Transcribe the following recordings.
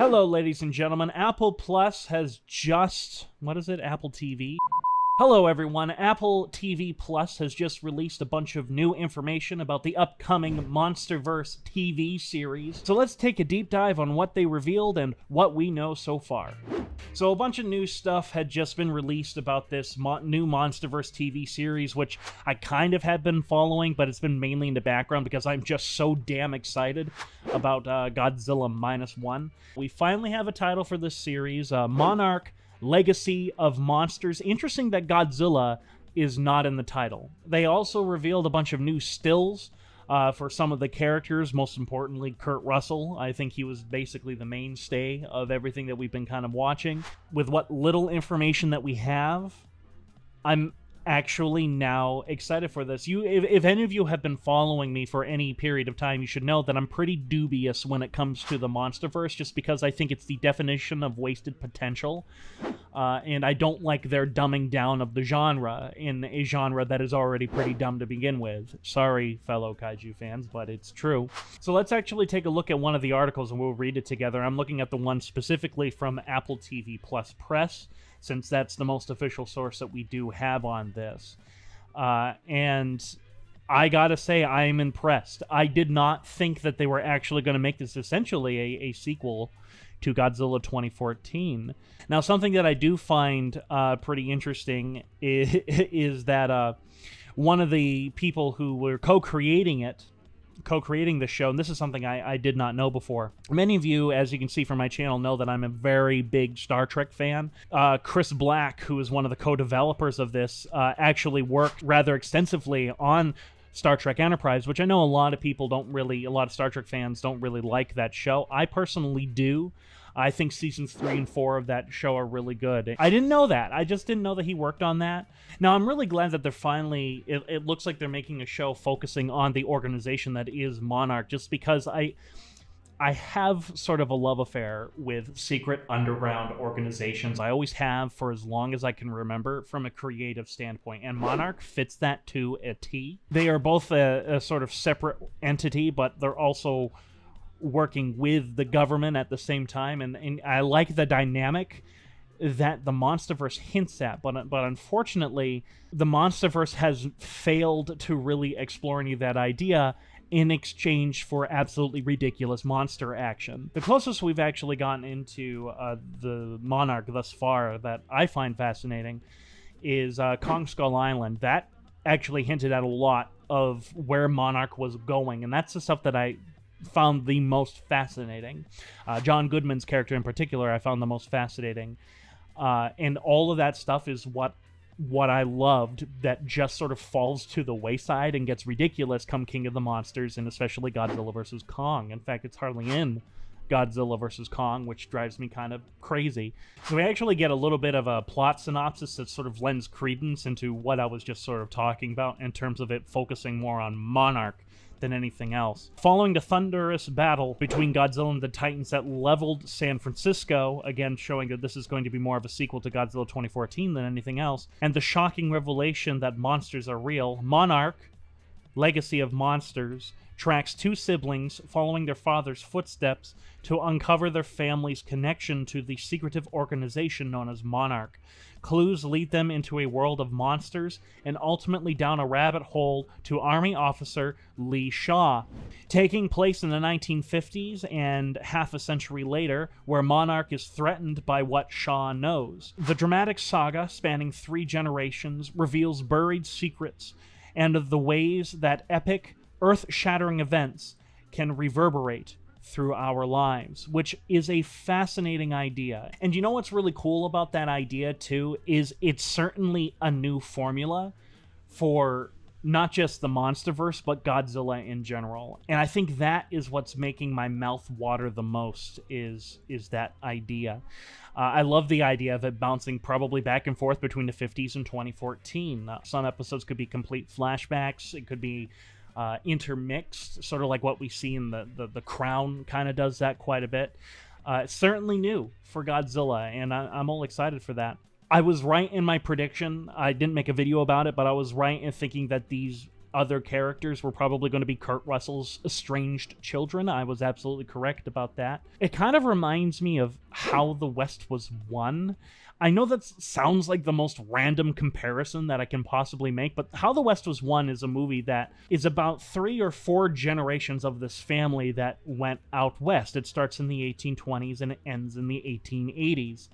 Hello, ladies and gentlemen. Apple Plus has just... What is it? Apple TV? Hello, everyone. Apple TV Plus has just released a bunch of new information about the upcoming Monsterverse TV series. So let's take a deep dive on what they revealed and what we know so far. So a bunch of new stuff had just been released about this new Monsterverse TV series, which I kind of had been following, but it's been mainly in the background because I'm just so damn excited about Godzilla -1. We finally have a title for this series, Monarch, Legacy of Monsters. Interesting that Godzilla is not in the title. They also revealed a bunch of new stills for some of the characters, most importantly Kurt Russell. I think he was basically the mainstay of everything that we've been kind of watching. With what little information that we have, I'm actually now excited for this. If any of you have been following me for any period of time, you should know that I'm pretty dubious when it comes to the Monsterverse, just because I think it's the definition of wasted potential, and I don't like their dumbing down of the genre in a genre that is already pretty dumb to begin with. Sorry, fellow kaiju fans, but it's true. So let's actually take a look at one of the articles and we'll read it together. I'm looking at the one specifically from Apple TV Plus Press, since that's the most official source that we do have on this. And I gotta say, I'm impressed. I did not think that they were actually going to make this essentially a sequel to Godzilla 2014. Now, something that I do find pretty interesting is that one of the people who were co-creating the show, and this is something I did not know before. Many of you, as you can see from my channel, know that I'm a very big Star Trek fan. Chris Black, who is one of the co-developers of this, actually worked rather extensively on Star Trek Enterprise, which I know a lot of Star Trek fans don't really like that show. I personally do. I think seasons 3 and 4 of that show are really good. I didn't know that. I just didn't know that he worked on that. Now, I'm really glad that they're finally... It looks like they're making a show focusing on the organization that is Monarch, just because I have sort of a love affair with secret underground organizations. I always have for as long as I can remember from a creative standpoint, and Monarch fits that to a T. They are both a sort of separate entity, but they're also working with the government at the same time, and I like the dynamic that the Monsterverse hints at, but unfortunately, the Monsterverse has failed to really explore any of that idea in exchange for absolutely ridiculous monster action. The closest we've actually gotten into the Monarch thus far that I find fascinating is Kong Skull Island. That actually hinted at a lot of where Monarch was going, and that's the stuff that I found the most fascinating. John Goodman's character in particular I found the most fascinating. And all of that stuff is what I loved, that just sort of falls to the wayside and gets ridiculous come King of the Monsters, and especially Godzilla vs. Kong. In fact, it's hardly in Godzilla vs. Kong, which drives me kind of crazy. So we actually get a little bit of a plot synopsis that sort of lends credence into what I was just sort of talking about in terms of it focusing more on Monarch than anything else. Following the thunderous battle between Godzilla and the Titans that leveled San Francisco, again showing that this is going to be more of a sequel to Godzilla 2014 than anything else, and the shocking revelation that monsters are real, Monarch, Legacy of Monsters, tracks two siblings following their father's footsteps to uncover their family's connection to the secretive organization known as Monarch. Clues lead them into a world of monsters and ultimately down a rabbit hole to Army officer Lee Shaw. Taking place in the 1950s and half a century later, where Monarch is threatened by what Shaw knows. The dramatic saga, spanning 3 generations, reveals buried secrets and the ways that epic, earth-shattering events can reverberate through our lives, which is a fascinating idea. And you know what's really cool about that idea too is it's certainly a new formula for not just the Monsterverse, but Godzilla in general. And I think that is what's making my mouth water the most, is that idea. I love the idea of it bouncing probably back and forth between the 50s and 2014. Some episodes could be complete flashbacks. It could be intermixed, sort of like what we see in the Crown kind of does that quite a bit. It's certainly new for Godzilla, and I'm all excited for that. I was right in my prediction. I didn't make a video about it, but I was right in thinking that these other characters were probably going to be Kurt Russell's estranged children. I was absolutely correct about that. It kind of reminds me of How the West Was Won. I know that sounds like the most random comparison that I can possibly make, but How the West Was Won is a movie that is about 3 or 4 generations of this family that went out west. It starts in the 1820s and it ends in the 1880s.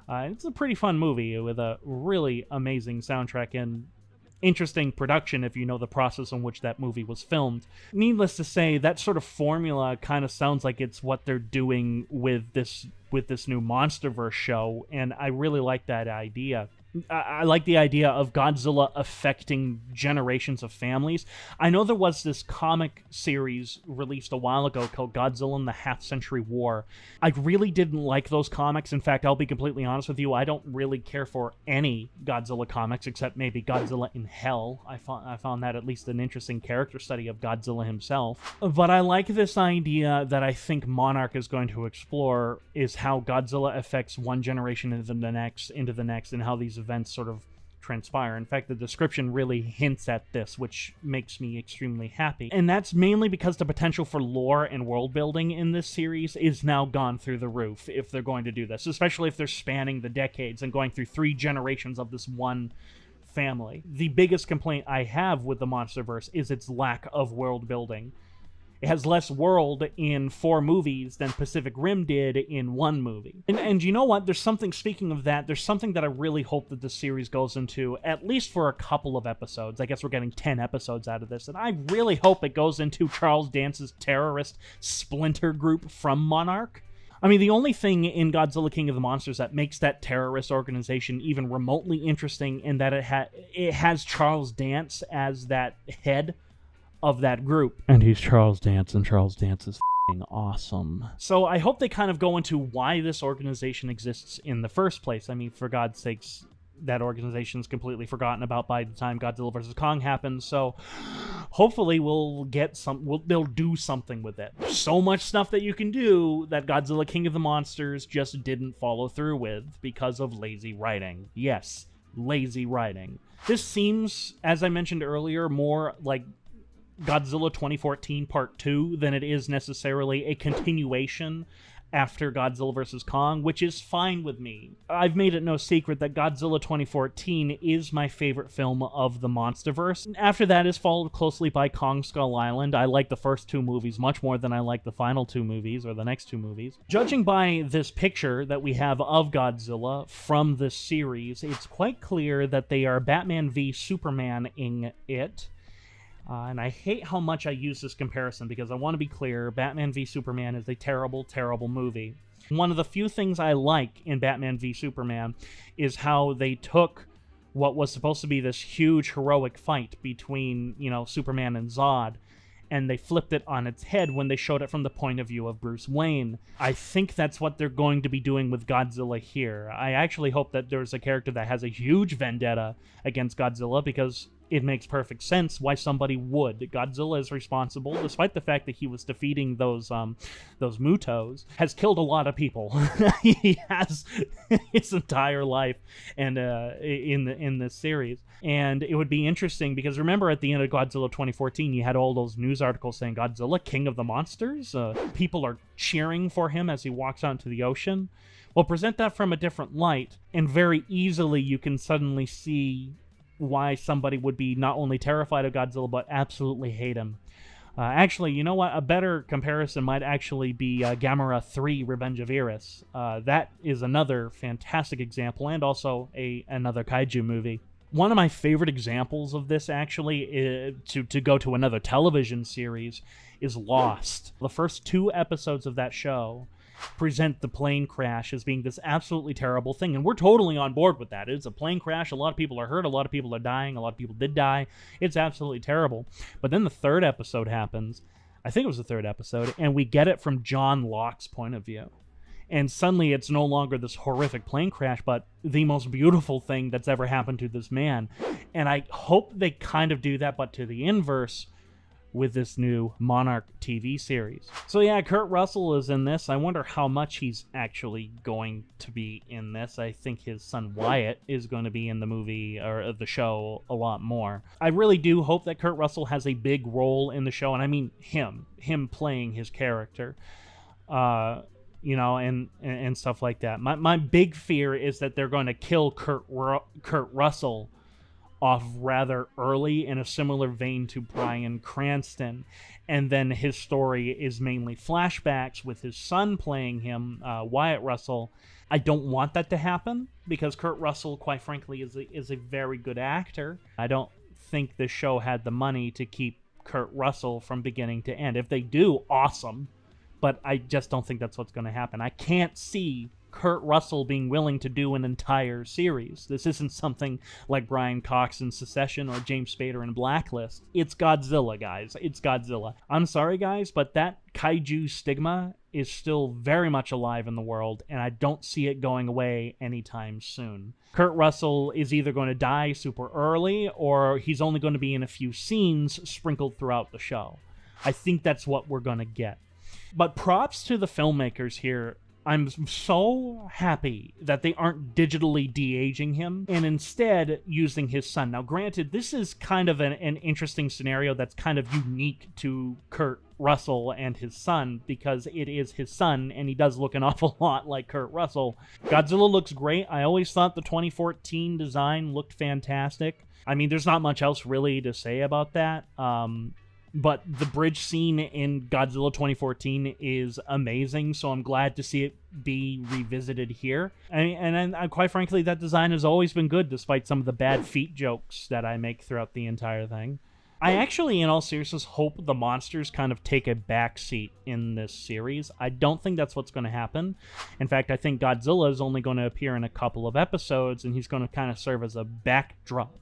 It's a pretty fun movie with a really amazing soundtrack and interesting production if you know the process in which that movie was filmed. Needless to say, that sort of formula kind of sounds like it's what they're doing with this new Monsterverse show, and I really like that idea. I like the idea of Godzilla affecting generations of families. I know there was this comic series released a while ago called Godzilla and the Half-Century War. I really didn't like those comics. In fact, I'll be completely honest with you, I don't really care for any Godzilla comics except maybe Godzilla in Hell. I found that at least an interesting character study of Godzilla himself. But I like this idea that I think Monarch is going to explore, is how Godzilla affects one generation into the next, and how these events sort of transpire. In fact, the description really hints at this, which makes me extremely happy. And that's mainly because the potential for lore and world building in this series is now gone through the roof if they're going to do this, especially if they're spanning the decades and going through 3 generations of this one family. The biggest complaint I have with the Monsterverse is its lack of world building. It has less world in 4 movies than Pacific Rim did in 1 movie. And you know what? There's something, speaking of that, there's something that I really hope that this series goes into, at least for a couple of episodes. I guess we're getting 10 episodes out of this. And I really hope it goes into Charles Dance's terrorist splinter group from Monarch. I mean, the only thing in Godzilla King of the Monsters that makes that terrorist organization even remotely interesting in that it has Charles Dance as that head of that group. And he's Charles Dance, and Charles Dance is f***ing awesome. So I hope they kind of go into why this organization exists in the first place. I mean, for God's sakes, that organization's completely forgotten about by the time Godzilla vs. Kong happens, so hopefully they'll do something with it. So much stuff that you can do that Godzilla King of the Monsters just didn't follow through with because of lazy writing. Yes, lazy writing. This seems, as I mentioned earlier, more like Godzilla 2014 Part 2 than it is necessarily a continuation after Godzilla vs. Kong, which is fine with me. I've made it no secret that Godzilla 2014 is my favorite film of the Monsterverse. After that is followed closely by Kong Skull Island. I like the first 2 movies much more than I like the final 2 movies, or the next 2 movies. Judging by this picture that we have of Godzilla from this series, it's quite clear that they are Batman v Superman-ing it. And I hate how much I use this comparison because I want to be clear, Batman v Superman is a terrible, terrible movie. One of the few things I like in Batman v Superman is how they took what was supposed to be this huge heroic fight between, Superman and Zod, and they flipped it on its head when they showed it from the point of view of Bruce Wayne. I think that's what they're going to be doing with Godzilla here. I actually hope that there's a character that has a huge vendetta against Godzilla, because it makes perfect sense why somebody would. Godzilla is responsible, despite the fact that he was defeating those Mutos, has killed a lot of people. He has his entire life, and in this series. And it would be interesting because remember at the end of Godzilla 2014, you had all those news articles saying Godzilla, King of the Monsters. People are cheering for him as he walks out into the ocean. Well, present that from a different light, and very easily you can suddenly see why somebody would be not only terrified of Godzilla, but absolutely hate him. Actually, you know what? A better comparison might actually be Gamera 3, Revenge of Eris. That is another fantastic example, and also another kaiju movie. One of my favorite examples of this, actually, to go to another television series, is Lost. The first 2 episodes of that show present the plane crash as being this absolutely terrible thing, and we're totally on board with that. It's a plane crash, a lot of people are hurt, a lot of people are dying, a lot of people did die. It's absolutely terrible. But then the 3rd episode happens, I think it was the 3rd episode, and we get it from John Locke's point of view. And suddenly it's no longer this horrific plane crash, but the most beautiful thing that's ever happened to this man. And I hope they kind of do that, but to the inverse, with this new Monarch TV series. So yeah, Kurt Russell is in this. I wonder how much he's actually going to be in this. I think his son Wyatt is going to be in the movie or the show a lot more. I really do hope that Kurt Russell has a big role in the show, and I mean him playing his character. You know, and stuff like that. My big fear is that they're going to kill Kurt Russell off rather early in a similar vein to Bryan Cranston, and then his story is mainly flashbacks with his son playing him, Wyatt Russell. I don't want that to happen because Kurt Russell, quite frankly, is a very good actor. I don't think this show had the money to keep Kurt Russell from beginning to end. If they do, awesome. But I just don't think that's what's going to happen. I can't see Kurt Russell being willing to do an entire series. This isn't something like Brian Cox in Succession or James Spader in Blacklist. It's Godzilla, guys. It's Godzilla. I'm sorry, guys, but that kaiju stigma is still very much alive in the world, and I don't see it going away anytime soon. Kurt Russell is either going to die super early, or he's only going to be in a few scenes sprinkled throughout the show. I think that's what we're going to get. But props to the filmmakers here. I'm so happy that they aren't digitally de-aging him and instead using his son. Now, granted, this is kind of an interesting scenario that's kind of unique to Kurt Russell and his son because it is his son and he does look an awful lot like Kurt Russell. Godzilla looks great. I always thought the 2014 design looked fantastic. I mean, there's not much else really to say about that. But the bridge scene in Godzilla 2014 is amazing, so I'm glad to see it be revisited here. And quite frankly, that design has always been good, despite some of the bad feet jokes that I make throughout the entire thing. I actually, in all seriousness, hope the monsters kind of take a backseat in this series. I don't think that's what's going to happen. In fact, I think Godzilla is only going to appear in a couple of episodes, and he's going to kind of serve as a backdrop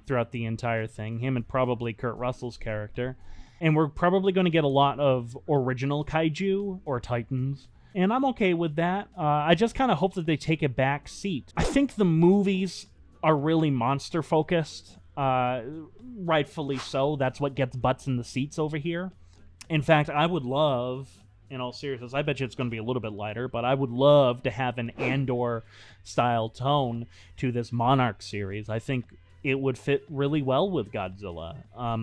throughout the entire thing, him and probably Kurt Russell's character. And we're probably going to get a lot of original kaiju or titans, and I'm okay with that. I just kind of hope that they take a back seat. I think the movies are really monster focused, rightfully so. That's what gets butts in the seats over here. In fact, I would love, in all seriousness, I bet you it's going to be a little bit lighter, but I would love to have an Andor-style tone to this Monarch series. I think it would fit really well with Godzilla,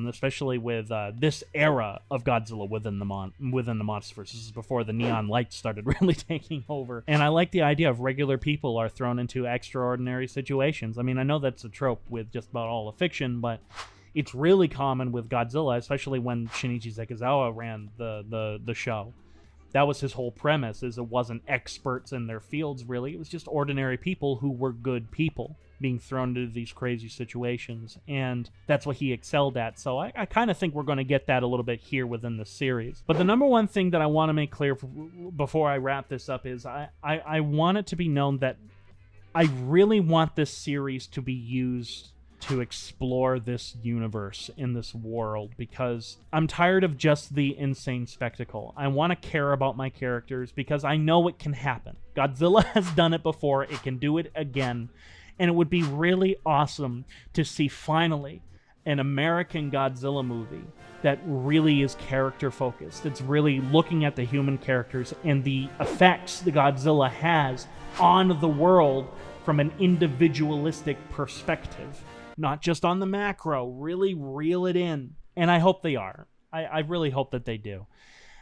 especially with this era of Godzilla within the Monsterverse. This is before the neon lights started really taking over. And I like the idea of regular people are thrown into extraordinary situations. I mean, I know that's a trope with just about all of fiction, but it's really common with Godzilla, especially when Shinichi Sekizawa ran the show. That was his whole premise, is it wasn't experts in their fields, really. It was just ordinary people who were good people being thrown into these crazy situations, and that's what he excelled at. So I kind of think we're going to get that a little bit here within the series. But the number one thing that I want to make clear before I wrap this up is I want it to be known that I really want this series to be used to explore this universe in this world, because I'm tired of just the insane spectacle. I want to care about my characters because I know it can happen. Godzilla has done it before, it can do it again, and it would be really awesome to see finally an American Godzilla movie that really is character focused. It's really looking at the human characters and the effects the Godzilla has on the world from an individualistic perspective. Not just on the macro, really reel it in. And I hope they are. I really hope that they do.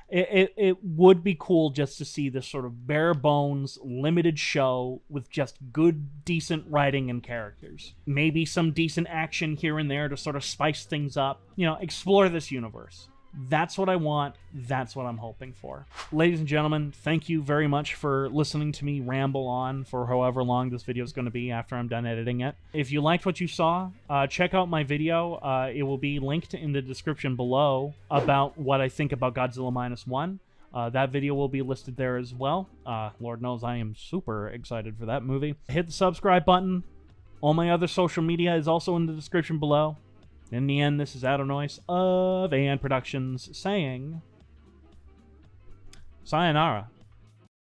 It would be cool just to see this sort of bare bones, limited show with just good, decent writing and characters. Maybe some decent action here and there to sort of spice things up. You know, explore this universe. That's what I want. That's what I'm hoping for. Ladies and gentlemen, thank you very much for listening to me ramble on for however long this video is going to be after I'm done editing it. If you liked what you saw, check out my video. It will be linked in the description below about what I think about Godzilla Minus One. That video will be listed there as well. Lord knows I am super excited for that movie. Hit the subscribe button. All my other social media is also in the description below. In the end, this is Adenoise of AN Productions saying sayonara.